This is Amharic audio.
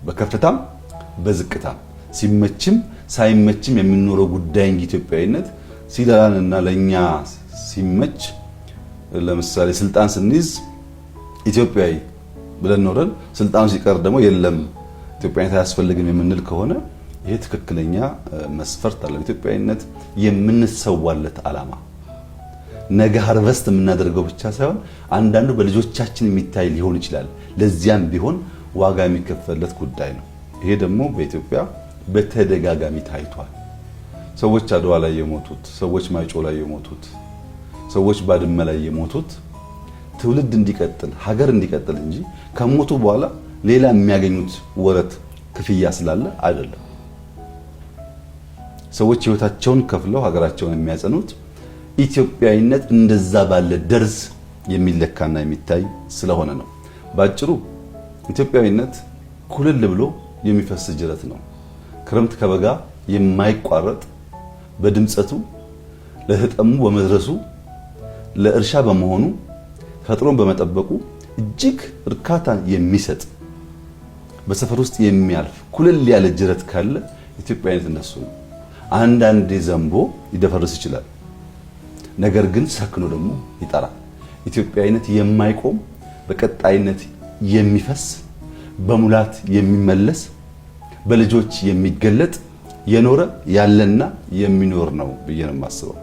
በከፍታም በዝቅታም ሲመችም ሳይመችም የሚኖረው ጉዳይ እንጂ ኢትዮጵያዊነት ሲላላንና ለኛ ሲመች ለምሳሌ ስልጣን ስንይዝ ኢትዮጵያዊ ብለን ኖረን ስልጣኑ ሲቀር ደግሞ የለም ኢትዮጵያዊነት አያስፈልግም የምንል ከሆነ ይሄ ትክክለኛ መስፈርት አለ። ኢትዮጵያዊነት የምንሰዋለት ዓላማ ነገ ሃርቨስት የምናደርገው ብቻ ሳይሆን አንዳንዱ በልጆቻችን የሚታይ ሊሆን ይችላል። ለዚያም ቢሆን ዋጋ የሚከፈልለት ጉዳይ ነው። ይሄ ደግሞ በኢትዮጵያ በተደጋጋሚ ታይቷል። ሰዎች አድዋ ላይ የሞቱት፣ ሰዎች ማይጮ ላይ የሞቱት፣ ሰዎች ባድመ ላይ የሞቱት ትውልድ እንዲቀጥል ሀገር እንዲቀጥል እንጂ ከሞቱ በኋላ ሌላ የሚያገኙት ወረት ክፍያ ስላለ አይደለም። ሰዎች ህይወታቸውን ከፍለው ሀገራቸውን የሚያጸኑት ኢትዮጵያዊነት እንደዛ ባለ ደርዝ የሚለካና የሚታይ ስለሆነ ነው። ባጭሩ ኢትዮጵያዊነት ኩልል ብሎ የሚፈስ ጅረት ነው። ክረምት ከበጋ የማይቋረጥ በድምጸቱ ለተጠሙ በመድረሱ ለእርሻ በመሆኑ ተፈጥሮን በመጠበቁ እጅግ እርካታን የሚሰጥ በሰፈር ውስጥ የሚያልፍ ኩልል ያለ ጅረት ካለ ኢትዮጵያዊነት እንደሱ ነው። አንዳንዴ ዘንቦ ይደፈርስ ይችላል፣ ነገር ግን ሰክኖ ደግሞ ይጠራል። ኢትዮጵያዊነት የማይቆም በቀጣይነት የሚፈስ በሙላት የሚመለስ በልጆች የሚገለጥ የኖረ ያለና የሚኖር ነው ብዬ ነው የማስበው።